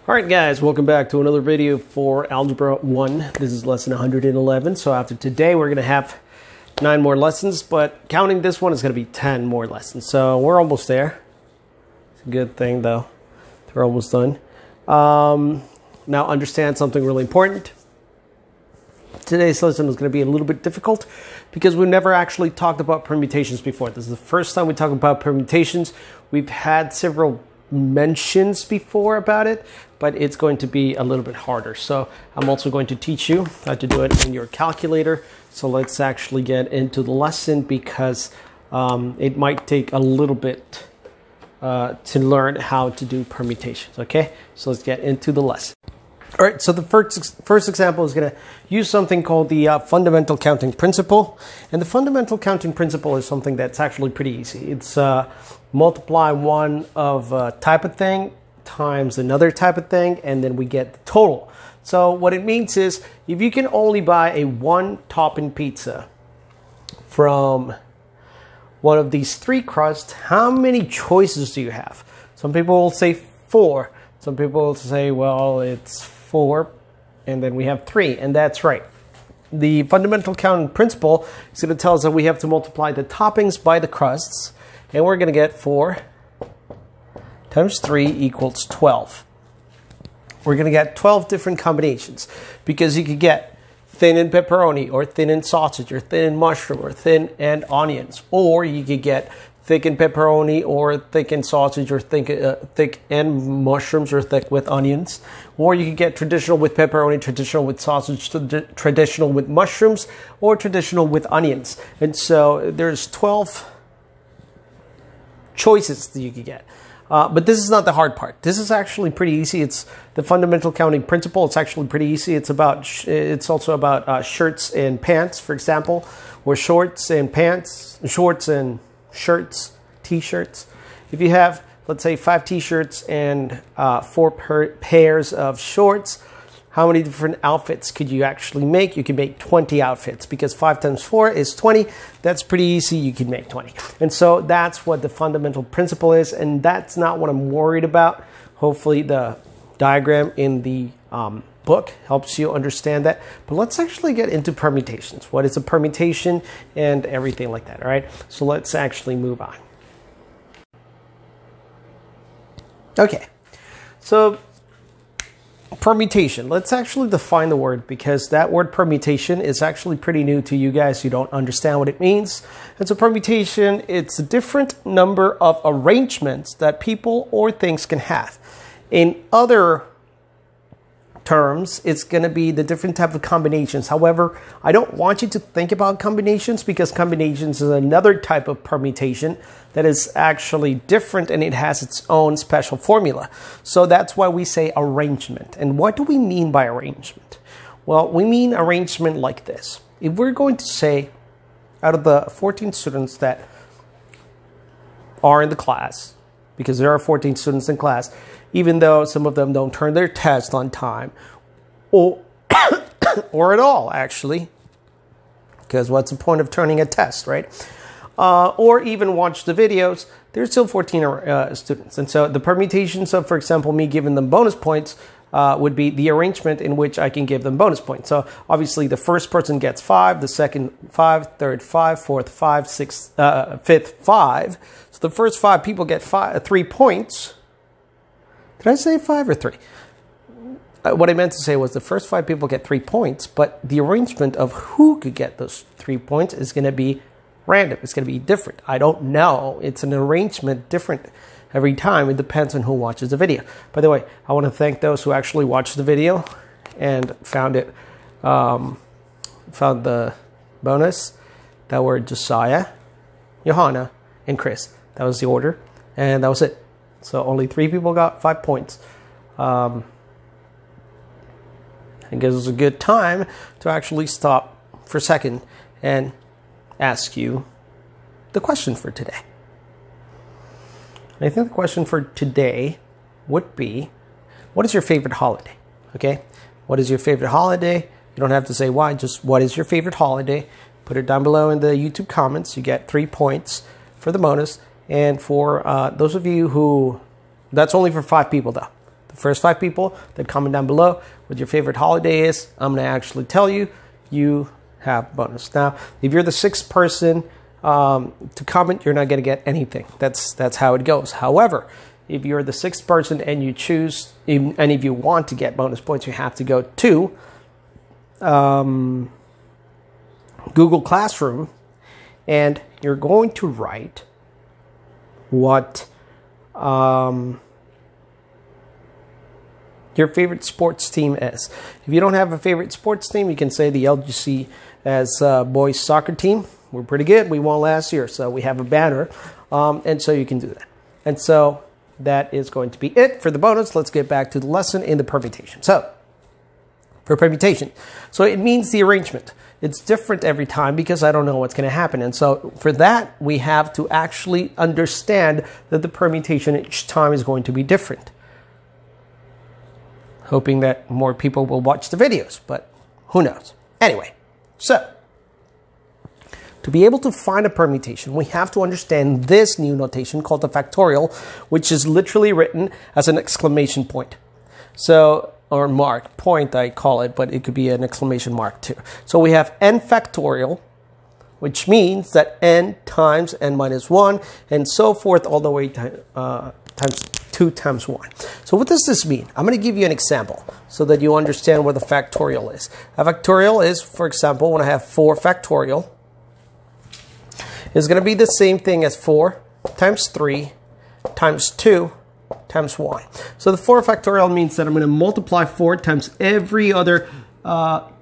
Alright guys, welcome back to another video for Algebra 1. This is lesson 111. So after today we're going to have 9 more lessons, but counting this one is going to be 10 more lessons. So we're almost there. It's a good thing though. We're almost done. Now understand something really important. Today's lesson is going to be a little bit difficult because we've never actually talked about permutations before. This is the first time we talk about permutations. We've had several mentions before about it, but it's going to be a little bit harder. So I'm also going to teach you how to do it in your calculator. So let's actually get into the lesson because it might take a little bit to learn how to do permutations. Okay, so let's get into the lesson. All right, so the first example is going to use something called the fundamental counting principle. And the fundamental counting principle is something that's actually pretty easy. It's multiply one of a type of thing times another type of thing, and then we get the total. So what it means is if you can only buy a one-topping pizza from one of these 3 crusts, how many choices do you have? Some people will say 4. Some people will say, well, it's 4, and then we have 3, and that's right. The fundamental counting principle is going to tell us that we have to multiply the toppings by the crusts, and we're going to get 4 times 3 equals 12. We're going to get 12 different combinations because you could get thin and pepperoni, or thin and sausage, or thin and mushroom, or thin and onions, or you could get thick and pepperoni, or thick and sausage, or thick and mushrooms, or thick with onions. Or you could get traditional with pepperoni, traditional with sausage, traditional with mushrooms, or traditional with onions. And so there's 12 choices that you could get. But this is not the hard part. This is actually pretty easy. It's the fundamental counting principle. It's actually pretty easy. It's also about shirts and pants, for example, or shorts and pants, shorts and shirts, t-shirts. If you have, let's say, 5 t-shirts and 4 pairs of shorts, how many different outfits could you actually make? You can make 20 outfits because 5 times 4 is 20. That's pretty easy. You can make 20. And so that's what the fundamental principle is, and that's not what I'm worried about. Hopefully the diagram in the book helps you understand that. But let's actually get into permutations. What is a permutation and everything like that, all right? So let's actually move on. Okay, so permutation. Let's actually define the word because that word permutation is actually pretty new to you guys. You don't understand what it means. And so permutation, it's a different number of arrangements that people or things can have. In other terms, it's going to be the different type of combinations. However, I don't want you to think about combinations because combinations is another type of permutation that is actually different and it has its own special formula. So that's why we say arrangement. And what do we mean by arrangement? Well, we mean arrangement like this. If we're going to say out of the 14 students that are in the class, because there are 14 students in class, even though some of them don't turn their test on time, or at all, actually, because what's the point of turning a test, right? Or even watch the videos, there's still 14 students. And so the permutations of, for example, me giving them bonus points would be the arrangement in which I can give them bonus points. So obviously the first person gets 5, the second 5, third 5, fourth 5, fifth 5. So the first 5 people get 3 points. Did I say 5 or 3? What I meant to say was the first 5 people get 3 points, but the arrangement of who could get those 3 points is going to be random. It's going to be different. I don't know. It's an arrangement different every time. It depends on who watches the video. By the way, I want to thank those who actually watched the video and found it, found the bonus. That were Josiah, Johanna, and Chris. That was the order, and that was it. So only 3 people got 5 points. I guess it was a good time to actually stop for a second and ask you the question for today. And I think the question for today would be, what is your favorite holiday? Okay, what is your favorite holiday? You don't have to say why, just what is your favorite holiday? Put it down below in the YouTube comments. You get 3 points for the bonus. And for those of you who, that's only for 5 people though. The The first 5 people that comment down below what your favorite holiday is, I'm going to actually tell you, you have bonus. Now, if you're the 6th person to comment, you're not going to get anything. That's how it goes. However, if you're the 6th person and you choose, and if you want to get bonus points, you have to go to Google Classroom, and you're going to write what your favorite sports team is. If you don't have a favorite sports team, you can say the LGC as boys soccer team. We're pretty good. We won last year, so we have a banner, and so you can do that. And so that is going to be it for the bonus. Let's get back to the lesson in the permutation. So for permutation, so it means the arrangement. It's different every time because I don't know what's going to happen. And so for that, we have to actually understand that the permutation each time is going to be different. Hoping that more people will watch the videos, but who knows? Anyway, so to be able to find a permutation, we have to understand this new notation called the factorial, which is literally written as an exclamation point. So, or mark, point I call it, but it could be an exclamation mark too. So we have n factorial, which means that n times n minus 1, and so forth all the way times 2 times 1. So what does this mean? I'm going to give you an example so that you understand what the factorial is. A factorial is, for example, when I have 4 factorial, it's going to be the same thing as 4 times 3 times 2 times 1. So the 4 factorial means that I'm going to multiply 4 times every other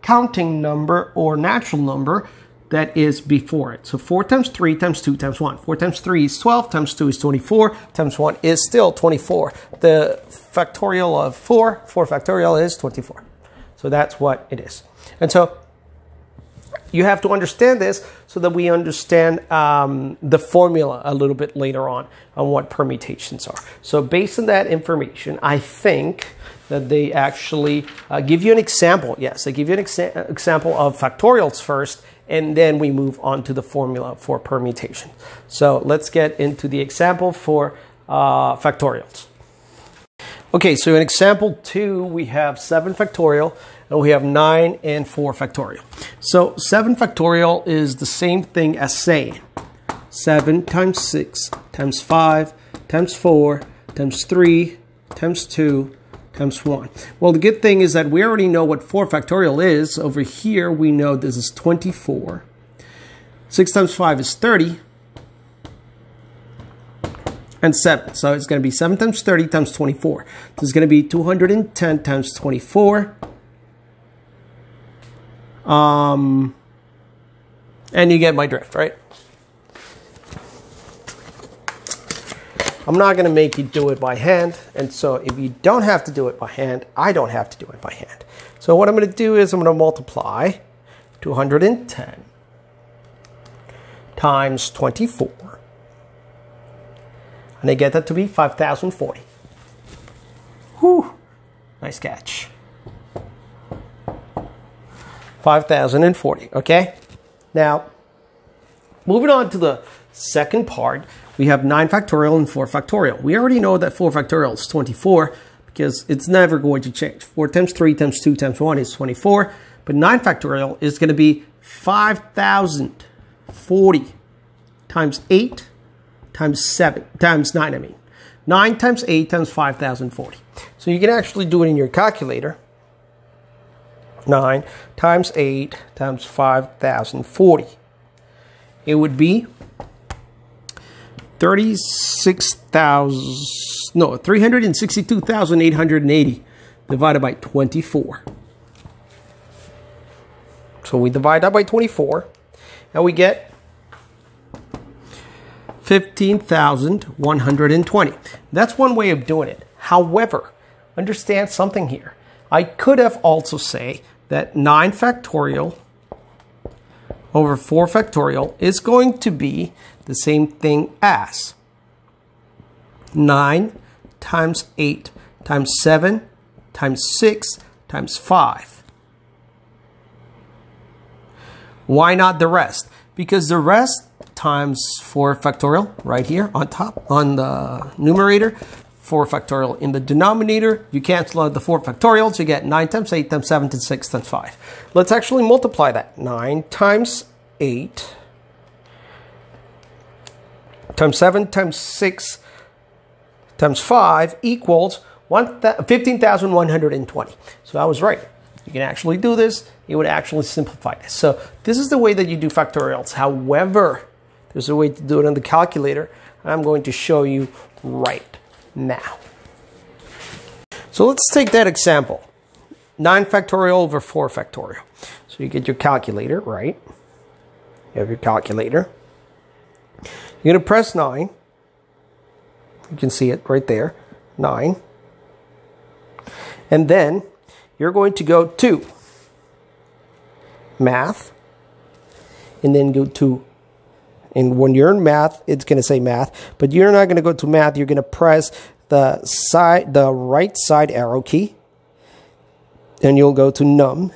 counting number or natural number that is before it. So 4 times 3 times 2 times 1. 4 times 3 is 12, times 2 is 24, times 1 is still 24. The factorial of 4 factorial is 24. So that's what it is. And so you have to understand this so that we understand the formula a little bit later on what permutations are. So based on that information, I think that they actually give you an example. Yes, they give you an example of factorials first, and then we move on to the formula for permutation. So let's get into the example for factorials. Okay, so in example 2, we have 7 factorial, and we have 9 and 4 factorial. So 7 factorial is the same thing as saying 7 times 6 times 5 times 4 times 3 times 2 times 1. Well, the good thing is that we already know what 4 factorial is. Over here, we know this is 24. 6 times 5 is 30. And 7. So it's going to be 7 times 30 times 24. This is going to be 210 times 24. And you get my drift, right? I'm not going to make you do it by hand. And so if you don't have to do it by hand, I don't have to do it by hand. So what I'm going to do is I'm going to multiply 210 times 24. And I get that to be 5,040. Whew. Nice catch. 5,040, okay? Now, moving on to the second part, we have 9 factorial and 4 factorial. We already know that 4 factorial is 24 because it's never going to change. 4 times 3 times 2 times 1 is 24, but 9 factorial is going to be 5,040 times 8 times 7 times 9, I mean. 9 times 8 times 5,040. So you can actually do it in your calculator. 9 times 8 times 5,040. It would be 362,880 divided by 24. So we divide that by 24 and we get 15,120. That's one way of doing it. However, understand something here. I could have also say that 9 factorial over 4 factorial is going to be the same thing as 9 times 8 times 7 times 6 times 5. Why not the rest? Because the rest times 4 factorial right here on top on the numerator, 4 factorial in the denominator. You cancel out the 4 factorials. You get 9 times 8 times 7 times 6 times 5. Let's actually multiply that. 9 times 8 times 7 times 6 times 5 equals 15,120. So I was right. You can actually do this. It would actually simplify this. So this is the way that you do factorials. However, there's a way to do it on the calculator. I'm going to show you right now. So let's take that example. 9 factorial over 4 factorial. So you get your calculator, right? You have your calculator. You're going to press 9. You can see it right there. 9. And then you're going to go to math. And then go to, and when you're in math, it's going to say math. But you're not going to go to math. You're going to press the right side arrow key. And you'll go to num.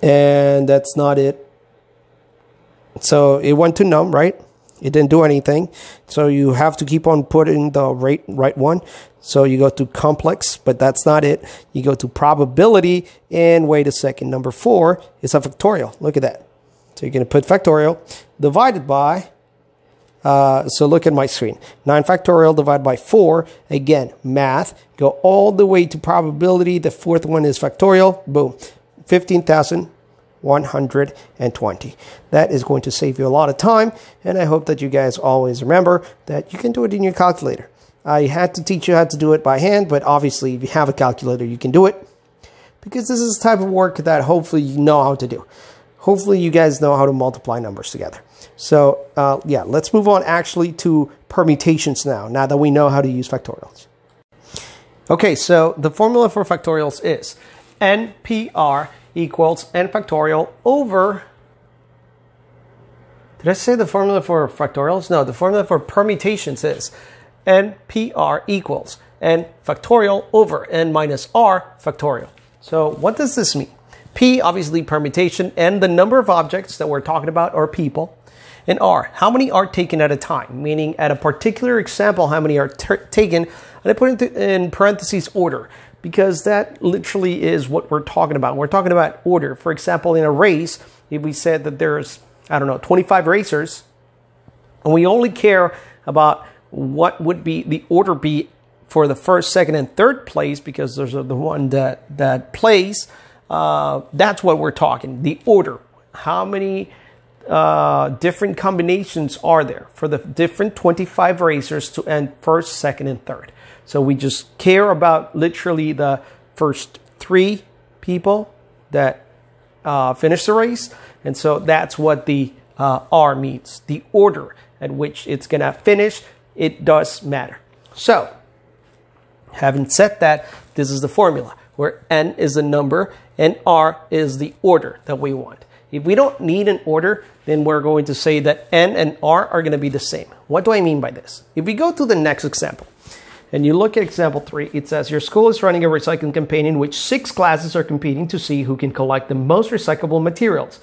And that's not it. So it went to num, right? It didn't do anything. So you have to keep on putting the right one. So you go to complex, but that's not it. You go to probability, and wait a second. Number 4 is a factorial. Look at that. So you're going to put factorial divided by, so look at my screen. 9 factorial divided by 4. Again, math. Go all the way to probability. The 4th one is factorial. Boom. 15,120. That is going to save you a lot of time, and I hope that you guys always remember that you can do it in your calculator. I had to teach you how to do it by hand, but obviously if you have a calculator, you can do it, because this is the type of work that hopefully you know how to do. Hopefully you guys know how to multiply numbers together. So yeah, let's move on actually to permutations now that we know how to use factorials. Okay, so the formula for factorials is NPR equals n factorial over, did I say the formula for factorials? No, the formula for permutations is NPR equals n factorial over n minus r factorial. So what does this mean? P, obviously permutation, and the number of objects that we're talking about are people. And R, how many are taken at a time? Meaning at a particular example, how many are taken, and I put in parentheses order, because that literally is what we're talking about. We're talking about order. For example, in a race, if we said that there's, I don't know, 25 racers, and we only care about what would be the order be for the first, second, and third place, because those are the one that plays, that's what we're talking, the order. How many different combinations are there for the different 25 racers to end first, second, and third? So we just care about literally the first 3 people that finish the race. And so that's what the R means. The order at which it's going to finish, it does matter. So having said that, this is the formula where N is the number and R is the order that we want. If we don't need an order, then we're going to say that N and R are going to be the same. What do I mean by this? If we go to the next example, and you look at example 3, it says your school is running a recycling campaign in which 6 classes are competing to see who can collect the most recyclable materials.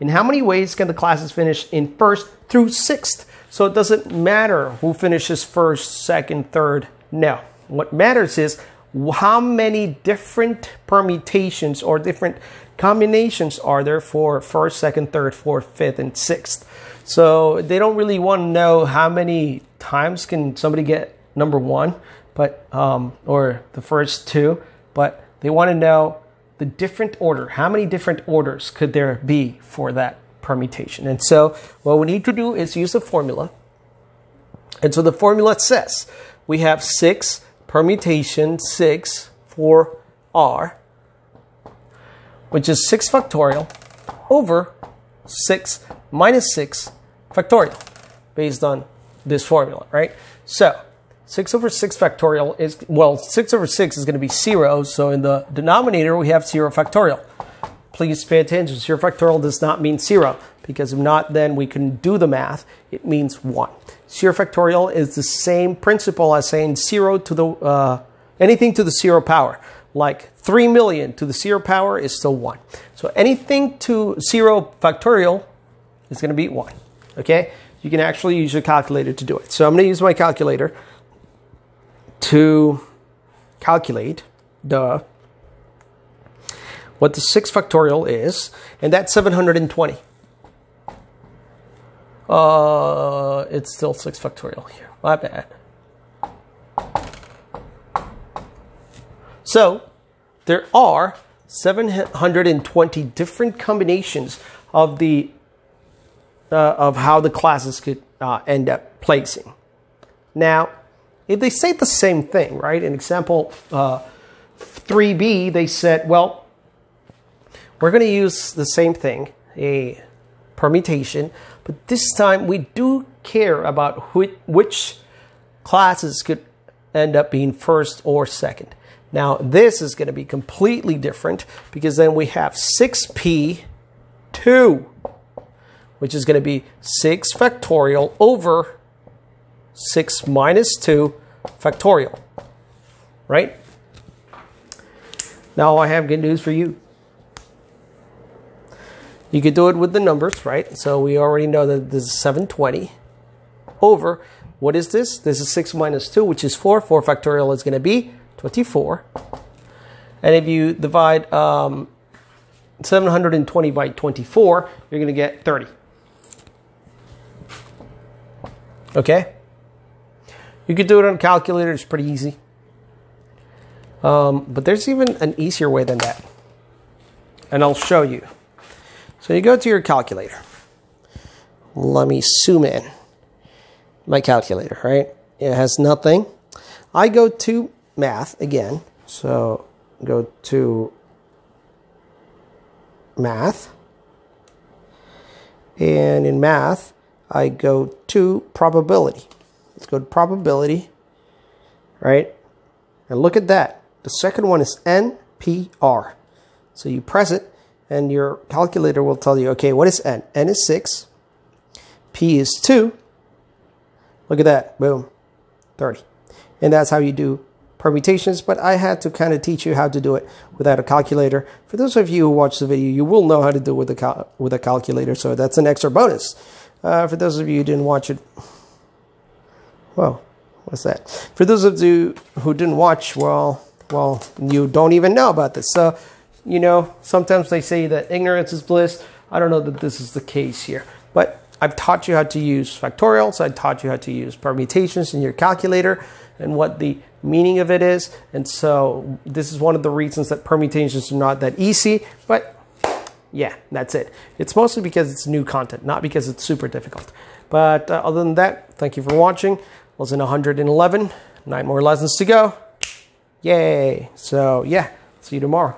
In how many ways can the classes finish in 1st through 6th? So it doesn't matter who finishes 1st, 2nd, 3rd. No. What matters is how many different permutations or different combinations are there for 1st, 2nd, 3rd, 4th, 5th, and 6th. So they don't really want to know how many times can somebody get number 1, but or the first 2, but they want to know the different order. How many different orders could there be for that permutation? And so what we need to do is use the formula. And so the formula says we have 6 permutation 6 for R, which is 6 factorial over 6 minus 6 factorial based on this formula, right? So 6 over 6 factorial is, well, 6 over 6 is going to be 0. So in the denominator, we have 0 factorial. Please pay attention. 0 factorial does not mean 0, because if not, then we can do the math. It means 1. 0 factorial is the same principle as saying 0 to the, anything to the 0 power. Like 3 million to the 0 power is still 1. So anything to 0 factorial is going to be 1. Okay? You can actually use your calculator to do it. So I'm going to use my calculator. to calculate what the 6 factorial is, and that's 720. It's still 6 factorial here. My bad. So there are 720 different combinations of the of how the classes could end up placing. Now, if they say the same thing, right? In example 3b, they said, well, we're going to use the same thing, a permutation, but this time we do care about which classes could end up being first or second. Now, this is going to be completely different because then we have 6p2, which is going to be 6 factorial over 6 minus 2 factorial, right? Now I have good news for you. You could do it with the numbers, right? So we already know that this is 720 over, what is this? This is 6 minus 2, which is 4. 4 factorial is going to be 24. And if you divide 720 by 24, you're going to get 30. Okay? You could do it on a calculator. It's pretty easy. But there's even an easier way than that. And I'll show you. So you go to your calculator. Let me zoom in. My calculator, right? It has nothing. I go to math again. So go to math. And in math, I go to probability. Let's go to probability, right? And look at that. The second one is NPR. So you press it, and your calculator will tell you, okay, what is N? N is 6. P is 2. Look at that. Boom. 30. And that's how you do permutations. But I had to kind of teach you how to do it without a calculator. For those of you who watch the video, you will know how to do it with a calculator. So that's an extra bonus. For those of you who didn't watch it, well, what's that? For those of you who didn't watch, well, you don't even know about this. So, you know, sometimes they say that ignorance is bliss. I don't know that this is the case here. But I've taught you how to use factorials. I taught you how to use permutations in your calculator and what the meaning of it is. And so this is one of the reasons that permutations are not that easy. But yeah, that's it. It's mostly because it's new content, not because it's super difficult. But other than that, thank you for watching. Lesson 111, 9 more lessons to go. Yay. So yeah, see you tomorrow.